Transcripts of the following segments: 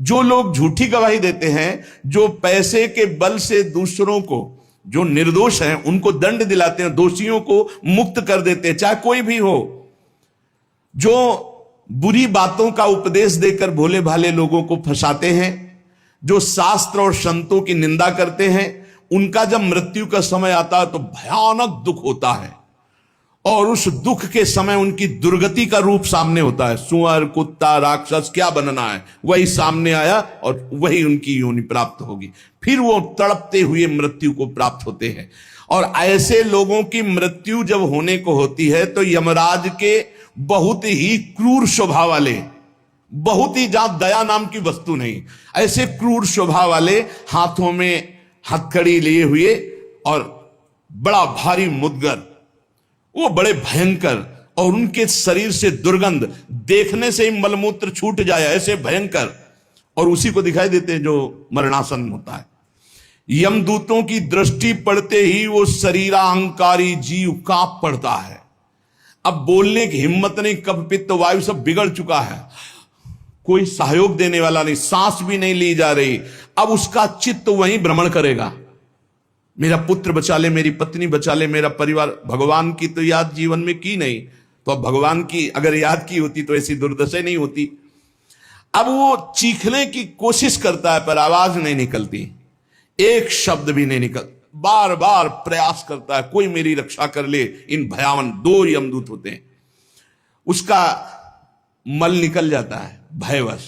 जो लोग झूठी गवाही देते हैं, जो पैसे के बल से दूसरों को, जो निर्दोष हैं उनको दंड दिलाते हैं, दोषियों को मुक्त कर देते हैं, चाहे कोई भी हो, जो बुरी बातों का उपदेश देकर भोले भाले लोगों को फंसाते हैं, जो शास्त्र और संतों की निंदा करते हैं, उनका जब मृत्यु का समय आता है तो भयानक दुख होता है। और उस दुख के समय उनकी दुर्गति का रूप सामने होता है। सुअर, कुत्ता, राक्षस, क्या बनना है वही सामने आया और वही उनकी योनि प्राप्त होगी। फिर वो तड़पते हुए मृत्यु को प्राप्त होते हैं। और ऐसे लोगों की मृत्यु जब होने को होती है तो यमराज के बहुत ही क्रूर स्वभाव वाले, बहुत ही, जहां दया नाम की वस्तु नहीं, ऐसे क्रूर स्वभाव वाले हाथों में हथकड़ी लिए हुए और बड़ा भारी मुदगर, वो बड़े भयंकर, और उनके शरीर से दुर्गंध, देखने से ही मलमूत्र छूट जाए ऐसे भयंकर, और उसी को दिखाई देते हैं जो मरणासन होता है। यमदूतों की दृष्टि पड़ते ही वो शरीराहंकारी जीव कांप पड़ता है। अब बोलने की हिम्मत नहीं, कफ पित्त वायु सब बिगड़ चुका है, कोई सहयोग देने वाला नहीं, सांस भी नहीं ली जा रही। अब उसका चित्त वहीं भ्रमण करेगा, मेरा पुत्र बचा ले, मेरी पत्नी बचा ले, मेरा परिवार। भगवान की तो याद जीवन में की नहीं, तो अब भगवान की अगर याद की होती तो ऐसी दुर्दशा नहीं होती। अब वो चीखने की कोशिश करता है पर आवाज नहीं निकलती, एक शब्द भी नहीं निकल, बार बार प्रयास करता है कोई मेरी रक्षा कर ले। इन भयावन 2 यमदूत होते हैं। उसका मल निकल जाता है भयवश,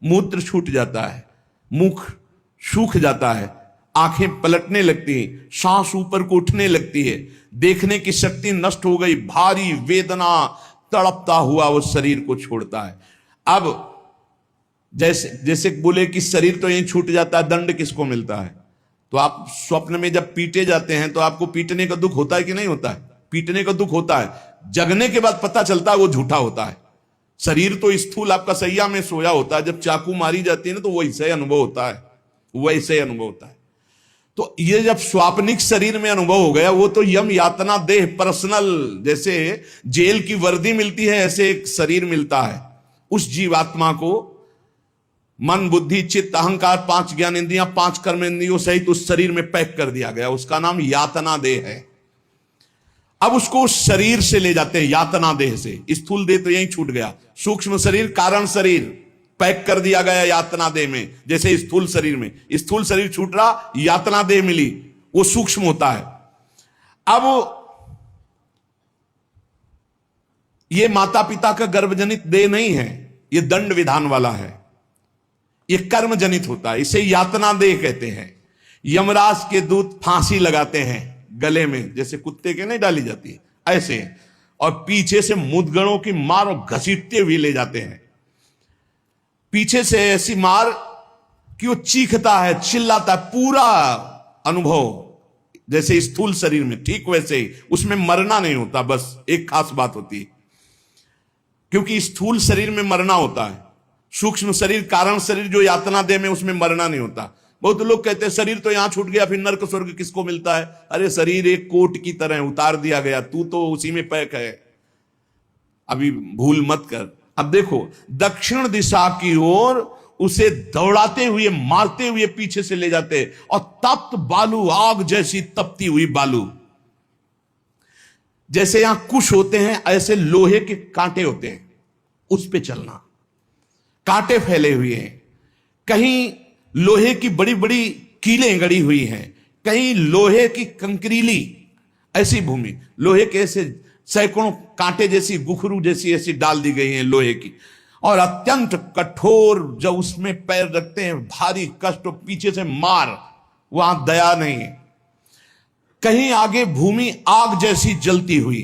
मूत्र छूट जाता है, मुख सूख जाता है, आंखें पलटने लगती हैं, सांस ऊपर को उठने लगती है, देखने की शक्ति नष्ट हो गई, भारी वेदना, तड़पता हुआ वो शरीर को छोड़ता है। अब जैसे जैसे बोले कि शरीर तो यहीं छूट जाता है, दंड किसको मिलता है? तो आप स्वप्न में जब पीटे जाते हैं तो आपको पीटने का दुख होता है कि नहीं होता है? पीटने का दुख होता है, जगने के बाद पता चलता है वो झूठा होता है। शरीर तो स्थूल आपका सैया में सोया होता है, जब चाकू मारी जाती है ना तो वैसे अनुभव होता है, वैसे अनुभव होता है। तो ये जब स्वाप्निक शरीर में अनुभव हो गया, वो तो यम यातना देह पर्सनल, जैसे जेल की वर्दी मिलती है ऐसे एक शरीर मिलता है। उस जीवात्मा को मन, बुद्धि, चित्त, अहंकार, 5 ज्ञानेंद्रियां, 5 कर्मेंद्रियों सहित उस शरीर में पैक कर दिया गया, उसका नाम यातना देह है। अब उसको उस शरीर से ले जाते हैं यातना देह से, स्थूल देह तो यहीं छूट गया, सूक्ष्म शरीर, कारण शरीर पैक कर दिया गया यातना देह में। जैसे स्थूल शरीर में, स्थूल शरीर छूट रहा, यातना देह मिली, वो सूक्ष्म होता है। अब ये माता पिता का गर्भजनित देह नहीं है, ये दंड विधान वाला है, ये कर्म जनित होता है, इसे यातना देह कहते हैं। यमराज के दूत फांसी लगाते हैं गले में, जैसे कुत्ते के नहीं डाली जाती है ऐसे, और पीछे से मुदगरों की मार और घसीटते हुए ले जाते हैं। पीछे से ऐसी मार कि वो चीखता है, चिल्लाता है, पूरा अनुभव जैसे स्थूल शरीर में, ठीक वैसे ही उसमें मरना नहीं होता। बस एक खास बात होती है, क्योंकि स्थूल शरीर में मरना होता है, सूक्ष्म शरीर, कारण शरीर जो यातना देह में, उसमें मरना नहीं होता। बहुत लोग कहते हैं शरीर तो यहां छूट गया, फिर नर्क स्वर्ग किसको मिलता है? अरे शरीर एक कोट की तरह उतार दिया गया, तू तो उसी में पैक है, अभी भूल मत कर। अब देखो, दक्षिण दिशा की ओर उसे दौड़ाते हुए, मारते हुए पीछे से ले जाते, और तप्त बालू, आग जैसी तपती हुई बालू, जैसे यहां कुश होते हैं ऐसे लोहे के कांटे होते हैं, उस पे चलना, कांटे फैले हुए हैं, कहीं लोहे की बड़ी बड़ी कीलें गड़ी हुई हैं, कहीं लोहे की कंकरीली ऐसी भूमि, लोहे के ऐसे सैकड़ों कांटे जैसी, गुखरू जैसी ऐसी डाल दी गई हैं लोहे की, और अत्यंत कठोर, जब उसमें पैर रखते हैं भारी कष्ट, और पीछे से मार, वहां दया नहीं है। कहीं आगे भूमि आग जैसी जलती हुई,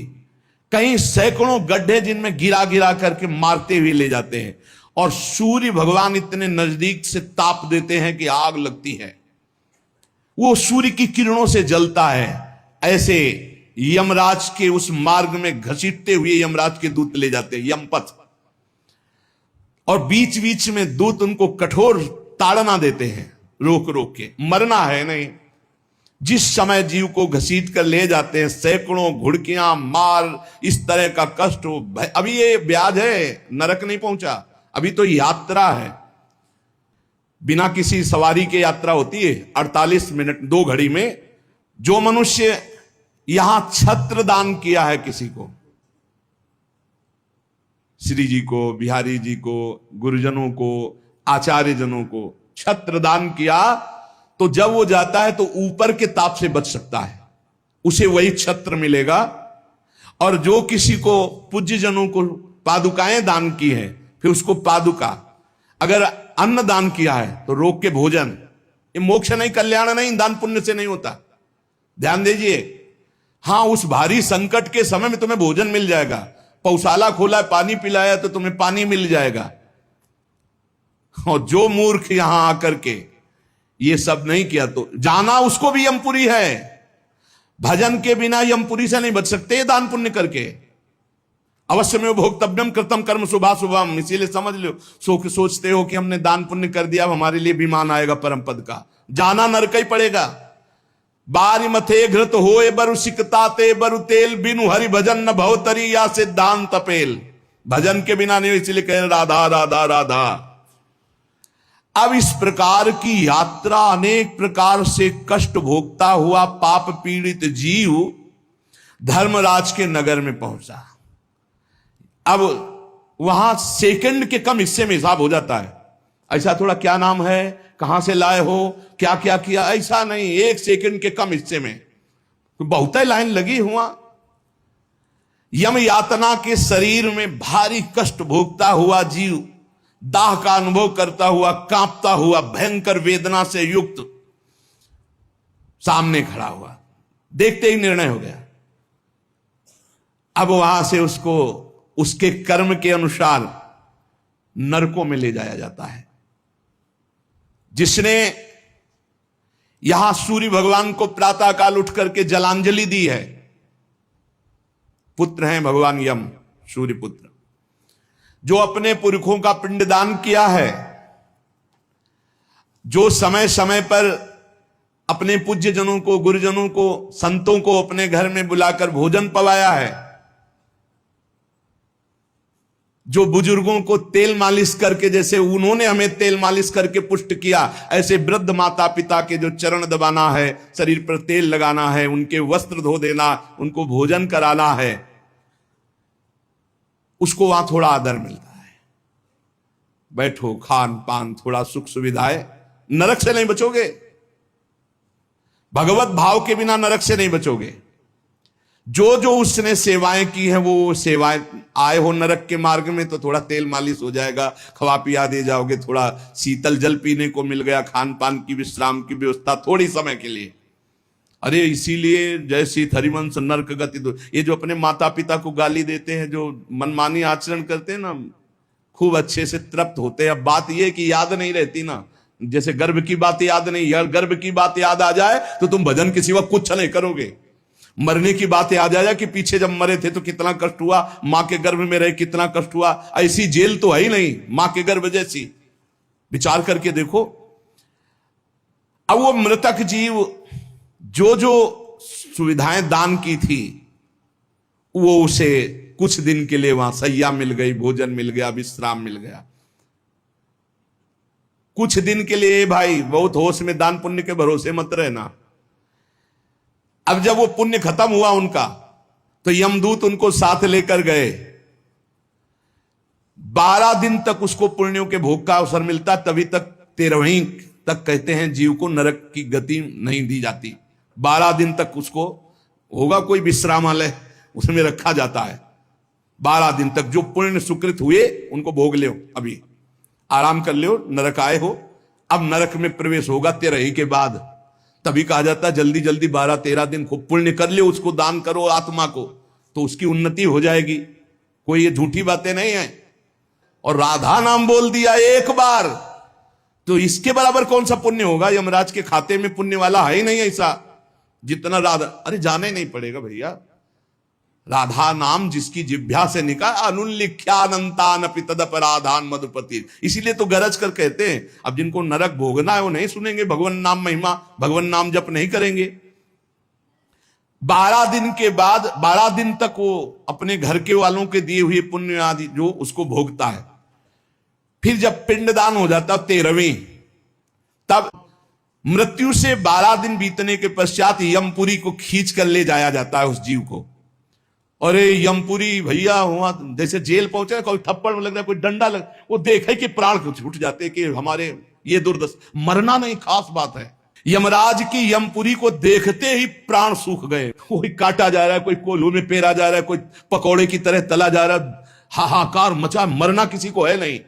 कहीं सैकड़ों गड्ढे जिनमें गिरा गिरा करके मारते हुए ले जाते हैं, और सूर्य भगवान इतने नजदीक से ताप देते हैं कि आग लगती है, वो सूर्य की किरणों से जलता है। ऐसे यमराज के उस मार्ग में घसीटते हुए यमराज के दूत ले जाते हैं, यमपथ, और बीच बीच में दूत उनको कठोर ताड़ना देते हैं, रोक रोक के, मरना है नहीं। जिस समय जीव को घसीट कर ले जाते हैं, सैकड़ों घुड़कियां, मार, इस तरह का कष्ट हो, अभी ये ब्याज है, नरक नहीं पहुंचा, अभी तो यात्रा है। बिना किसी सवारी के यात्रा होती है 48 मिनट 2 घड़ी में। जो मनुष्य यहां छत्र दान किया है किसी को, श्री जी को, बिहारी जी को, गुरुजनों को, आचार्य जनों को छत्र दान किया, तो जब वो जाता है तो ऊपर के ताप से बच सकता है, उसे वही छत्र मिलेगा। और जो किसी को पूज्य जनों को पादुकाएं दान की है, फिर उसको पादुका, अगर अन्न दान किया है तो रोग के भोजन, ये मोक्ष नहीं, कल्याण नहीं, दान पुण्य से नहीं होता, ध्यान दीजिए। हां, उस भारी संकट के समय में तुम्हें भोजन मिल जाएगा, पौशाला खोला है, पानी पिलाया तो तुम्हें पानी मिल जाएगा। और जो मूर्ख यहां आकर के ये सब नहीं किया तो जाना उसको भी यमपुरी है। भजन के बिना यमपुरी से नहीं बच सकते, दान पुण्य करके। अवश्य में भोक्तव्यम कृतम कर्म शुभा शुभम, इसीलिए समझ लो, सोचते हो कि हमने दान पुण्य कर दिया, हमारे लिए भी मान आएगा परम पद का, जाना नरक ही पड़ेगा। बारी मथे घृत होए बरु सिकताते बरु तेल, बिनु हरि भजन न भवतरी या सिद्धांत तपेल। भजन के बिना नहीं, इसलिए कह राधा राधा राधा। अब इस प्रकार की यात्रा, अनेक प्रकार से कष्ट भोगता हुआ पाप पीड़ित जीव धर्मराज के नगर में पहुंचा। अब वहां सेकंड के कम हिस्से में हिसाब हो जाता है। ऐसा थोड़ा क्या नाम है, कहां से लाए हो, क्या क्या किया, ऐसा नहीं, 1 सेकंड के कम हिस्से में बहुत ही लाइन लगी हुआ। यम यातना के शरीर में भारी कष्ट भोगता हुआ जीव दाह का अनुभव करता हुआ, कांपता हुआ, भयंकर वेदना से युक्त सामने खड़ा हुआ। देखते ही निर्णय हो गया। अब वहां से उसको उसके कर्म के अनुसार नरकों में ले जाया जाता है। जिसने यहां सूर्य भगवान को प्रातःकाल उठ करके जलांजलि दी है, पुत्र हैं भगवान यम, सूर्य पुत्र, जो अपने पुरखों का पिंडदान किया है, जो समय समय पर अपने पूज्य जनों को, गुरुजनों को, संतों को अपने घर में बुलाकर भोजन पवाया है, जो बुजुर्गों को तेल मालिश करके, जैसे उन्होंने हमें तेल मालिश करके पुष्ट किया, ऐसे वृद्ध माता पिता के जो चरण दबाना है, शरीर पर तेल लगाना है, उनके वस्त्र धो देना, उनको भोजन कराना है, उसको वहां थोड़ा आदर मिलता है। बैठो, खान पान, थोड़ा सुख सुविधाएं, नरक से नहीं बचोगे। भगवत भाव के बिना नरक से नहीं बचोगे। जो जो उसने सेवाएं की है, वो सेवाएं, आए हो नरक के मार्ग में तो थोड़ा तेल मालिश हो जाएगा, खवा पिया दे जाओगे, थोड़ा शीतल जल पीने को मिल गया, खान पान की, विश्राम की व्यवस्था थोड़ी समय के लिए। अरे इसीलिए जय श्री हरिवंश नरक गति दो, ये जो अपने माता पिता को गाली देते हैं, जो मनमानी आचरण करते हैं ना, खूब अच्छे से तृप्त होते हैं। अब बात ये कि याद नहीं रहती ना, जैसे गर्भ की बात याद नहीं, यार गर्भ की बात याद आ जाए तो तुम भजन के सिवा कुछ नहीं करोगे। मरने की बात याद आ जाए कि पीछे जब मरे थे तो कितना कष्ट हुआ, मां के गर्भ में रहे कितना कष्ट हुआ, ऐसी जेल तो है ही नहीं मां के गर्भ जैसी, विचार करके देखो। अब वो मृतक जीव जो जो सुविधाएं दान की थी, वो उसे कुछ दिन के लिए वहां सैया मिल गई, भोजन मिल गया, विश्राम मिल गया, कुछ दिन के लिए। भाई बहुत होश में, दान पुण्य के भरोसे मत रहना। अब जब वो पुण्य खत्म हुआ उनका, तो यमदूत उनको साथ लेकर गए। 12 दिन तक उसको पुण्यों के भोग का अवसर मिलता, तभी तक 13वीं तक कहते हैं जीव को नरक की गति नहीं दी जाती। 12 दिन तक उसको होगा कोई विश्रामालय, उसमें रखा जाता है। 12 दिन तक जो पुण्य सुकृत हुए उनको भोग लो, अभी आराम कर लो, नरक आए हो। अब नरक में प्रवेश होगा 13वीं के बाद, तभी कहा जाता है जल्दी जल्दी 12-13 दिन खूब पुण्य कर लो, उसको दान करो आत्मा को, तो उसकी उन्नति हो जाएगी। कोई ये झूठी बातें नहीं है। और राधा नाम बोल दिया एक बार तो इसके बराबर कौन सा पुण्य होगा। यमराज के खाते में पुण्य वाला है ही नहीं ऐसा जितना राधा। अरे जाना ही नहीं पड़ेगा भैया, राधा नाम जिसकी जिभ्या से निकाल, अनुल्लिख्यानंतान अपि तदपराधान मधुपति। इसीलिए तो गरज कर कहते हैं, अब जिनको नरक भोगना है वो नहीं सुनेंगे भगवान नाम महिमा, भगवान नाम जप नहीं करेंगे। 12 दिन के बाद 12 दिन तक वो अपने घर के वालों के दिए हुए पुण्य आदि जो उसको भोगता है। फिर जब पिंडदान हो जाता 13वीं, तब मृत्यु से 12 दिन बीतने के पश्चात यमपुरी को खींच कर ले जाया जाता है उस जीव को। अरे यमपुरी भैया हुआ जैसे जेल पहुंचे, कोई थप्पड़ लग रहा है, कोई डंडा लग, वो देखे कि प्राण छूट जाते कि हमारे ये दुर्दशा, मरना नहीं खास बात है। यमराज की यमपुरी को देखते ही प्राण सूख गए। कोई काटा जा रहा है, कोई कोल्हू में पेरा जा रहा है, कोई पकौड़े की तरह तला जा रहा है, हाहाकार मचा, मरना किसी को है नहीं।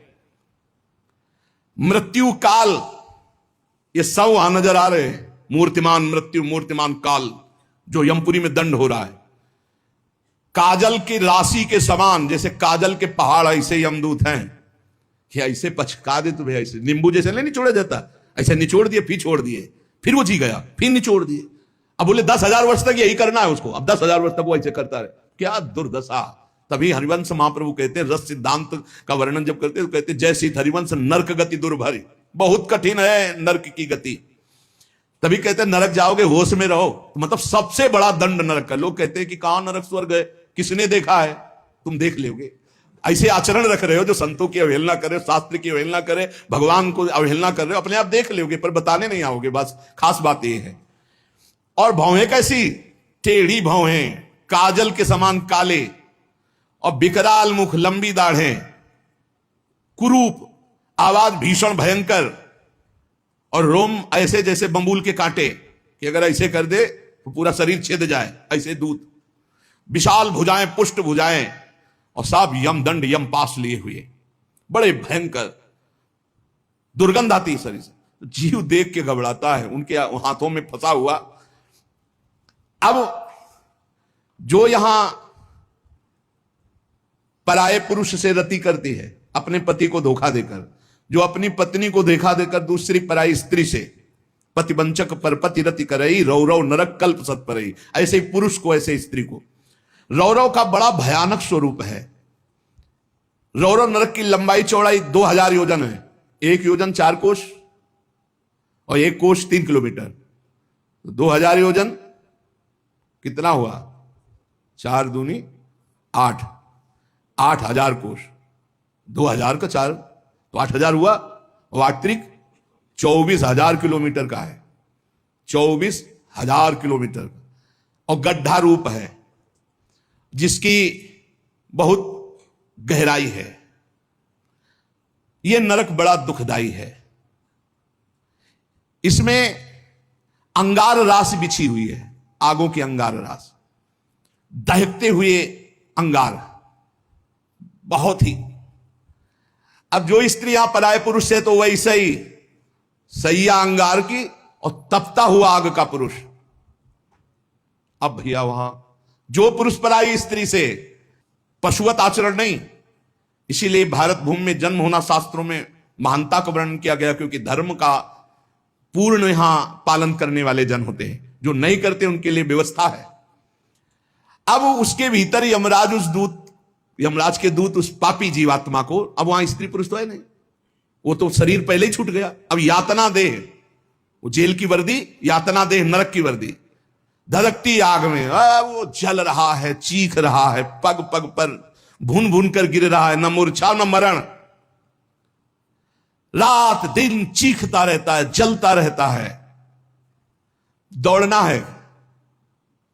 मृत्यु काल, ये सब वहां नजर आ रहे हैं, मूर्तिमान मृत्यु, मूर्तिमान काल, जो यमपुरी में दंड हो रहा है। काजल की राशि के समान, जैसे काजल के पहाड़ ऐसे यमदूत हैं कि ऐसे पचका दे, तो भैया ऐसे नींबू जैसे नहीं निचोड़ा जाता, ऐसे निचोड़ दिए, फिर छोड़ दिए, फिर वो जी गया, फिर निचोड़ दिए। अब बोले 10,000 वर्ष तक यही करना है उसको, अब 10,000 वर्ष तक वो ऐसे करता रहे, क्या दुर्दशा। तभी हरिवंश महाप्रभु कहते हैं, रस सिद्धांत का वर्णन जब करते हैं तो कहते हैं, जैसी हरिवंश नरक गति दुर्भरी, बहुत कठिन है नरक की गति। तभी कहते हैं नरक जाओगे होश में रहो, तो मतलब सबसे बड़ा दंड नरक का। लोग कहते हैं कि कहां नरक स्वर्ग है, किसने देखा है, तुम देख लोगे। ऐसे आचरण रख रहे हो जो संतों की अवहेलना करे, शास्त्र की अवहेलना करे, भगवान को अवहेलना कर रहे हो, अपने आप देख लोगे, पर बताने नहीं आओगे। बस खास बात यह है। और भौहें कैसी, टेढ़ी भौहें, काजल के समान काले, और विकराल मुख, लंबी दाढ़ें, कुरूप, आवाज भीषण भयंकर, और रोम ऐसे जैसे बंबूल के कांटे कि अगर ऐसे कर दे तो पूरा शरीर छेद जाए, ऐसे दूत, विशाल भुजाएं, पुष्ट भुजाएं, और सब यम दंड यम पास लिए हुए, बड़े भयंकर, दुर्गंध आती शरीर से, जीव देख के घबराता है, उनके हाथों में फंसा हुआ। अब जो यहां पराये पुरुष से रति करती है, अपने पति को धोखा देकर, जो अपनी पत्नी को धोखा देकर दूसरी पराई स्त्री से, पतिवंचक पर पति रति करई, रौरव नरक कल्प सत परई, ऐसे पुरुष को, ऐसे स्त्री को। रौरव का बड़ा भयानक स्वरूप है। रौरव नरक की लंबाई चौड़ाई 2000 योजन है, 1 योजन 4 कोश और 1 कोश 3 किलोमीटर, 2000 योजन कितना हुआ, 4 दूनी 8, 8000 कोश, 2000 का 4 तो 8000 हुआ, और 8 त्रिक 24,000 किलोमीटर का है, 24,000 किलोमीटर, और गड्ढा रूप है जिसकी बहुत गहराई है। यह नरक बड़ा दुखदाई है। इसमें अंगार रास बिछी हुई है, आगों की अंगार रास, दहकते हुए अंगार, बहुत ही। अब जो स्त्रियां पराये पुरुष से, तो वैसे ही सैया अंगार की और तपता हुआ आग का पुरुष। अब भैया वहां जो पुरुष पराई स्त्री से, पशुवत आचरण नहीं, इसीलिए भारत भूमि में जन्म होना शास्त्रों में महानता का वर्णन किया गया, क्योंकि धर्म का पूर्ण यहां पालन करने वाले जन होते हैं, जो नहीं करते उनके लिए व्यवस्था है। अब उसके भीतर यमराज, उस दूत, यमराज के दूत उस पापी जीवात्मा को, अब वहां स्त्री पुरुष तो है नहीं, वो तो शरीर पहले ही छूट गया, अब यातना देह, वो जेल की वर्दी, यातना देह नरक की वर्दी, धधकती आग में वो जल रहा है, चीख रहा है, पग पग पर भून भून कर गिर रहा है, न मूर्छा न मरण, रात दिन चीखता रहता है, जलता रहता है। दौड़ना है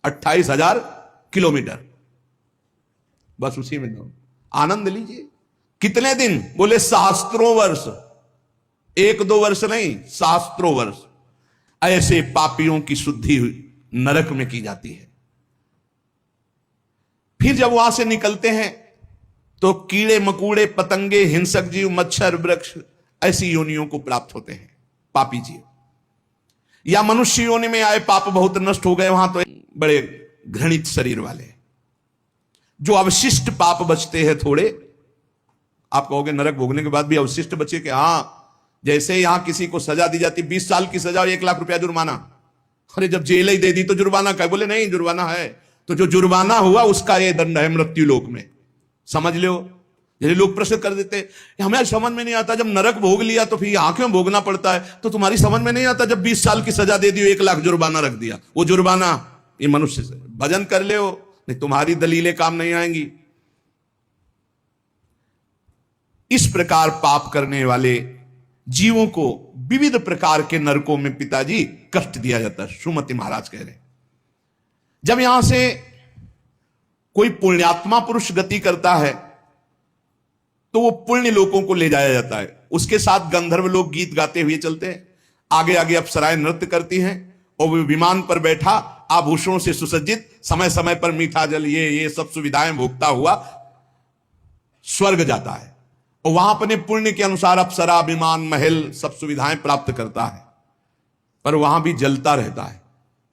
28,000 किलोमीटर, बस उसी में दौड़, आनंद लीजिए। कितने दिन, बोले सहस्त्रों वर्ष, 1-2 वर्ष नहीं, सहस्त्रों वर्ष ऐसे पापियों की शुद्धि नरक में की जाती है। फिर जब वहां से निकलते हैं तो कीड़े मकूड़े, पतंगे, हिंसक जीव, मच्छर, वृक्ष, ऐसी योनियों को प्राप्त होते हैं पापी जीव। या मनुष्य योनि में आए, पाप बहुत नष्ट हो गए, वहां तो बड़े घृणित शरीर वाले, जो अवशिष्ट पाप बचते हैं थोड़े। आप कहोगे नरक भोगने के बाद भी अवशिष्ट बचे कि हां, जैसे यहां किसी को सजा दी जाती, 20 साल की सजा और 1 लाख रुपया जुर्माना, अरे जब जेल ही दे दी तो जुर्माना का, बोले नहीं जुर्माना है, तो जो जुर्माना हुआ उसका यह दंड है मृत्यु लोक में, समझ लो। यदि लोग प्रश्न कर देते, हमें समझ में नहीं आता, जब नरक भोग लिया तो फिर यहां क्यों भोगना पड़ता है, तो तुम्हारी समझ में नहीं आता, जब 20 साल की सजा दे दी, 1 लाख जुर्माना रख दिया, वो जुर्माना ये मनुष्य से भजन कर ले, नहीं तुम्हारी दलीलें काम नहीं आएंगी। इस प्रकार पाप करने वाले जीवों को विविध प्रकार के नरकों में पिताजी कष्ट दिया जाता है। सुमति महाराज कह रहे, जब यहां से कोई पुण्यात्मा पुरुष गति करता है तो वो पुण्य लोगों को ले जाया जाता है, उसके साथ गंधर्व लोग गीत गाते हुए चलते हैं, आगे आगे अप्सराएं नृत्य करती हैं, और वो विमान पर बैठा आभूषणों से सुसज्जित, समय समय पर मीठा जल ये सब सुविधाएं भोगता हुआ स्वर्ग जाता है, और वहां अपने पुण्य के अनुसार अप्सरा विमान महल सब सुविधाएं प्राप्त करता है, पर वहां भी जलता रहता है,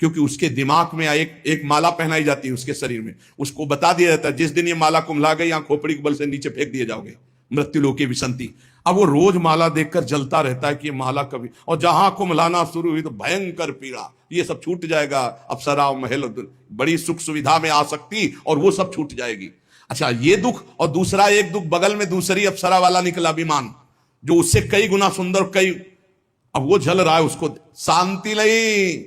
क्योंकि उसके दिमाग में एक माला पहनाई जाती है उसके शरीर में, उसको बता दिया जाता है जिस दिन ये माला कुम्हला गई यहां खोपड़ी के बल से नीचे फेंक दिए जाओगे, मृत्यु लोके विसंति। अब वो रोज माला देखकर जलता रहता है कि ये माला कभी, और जहां कुम्हलाना शुरू हुई तो भयंकर पीड़ा, ये सब छूट जाएगा, अप्सरा महल बड़ी सुख सुविधा में आ सकती और वो सब छूट जाएगी। अच्छा, ये दुख, और दूसरा एक दुख बगल में दूसरी अप्सरा वाला निकला विमान, जो उससे कई गुना सुंदर, कई, अब वो जल रहा है, उसको शांति नहीं,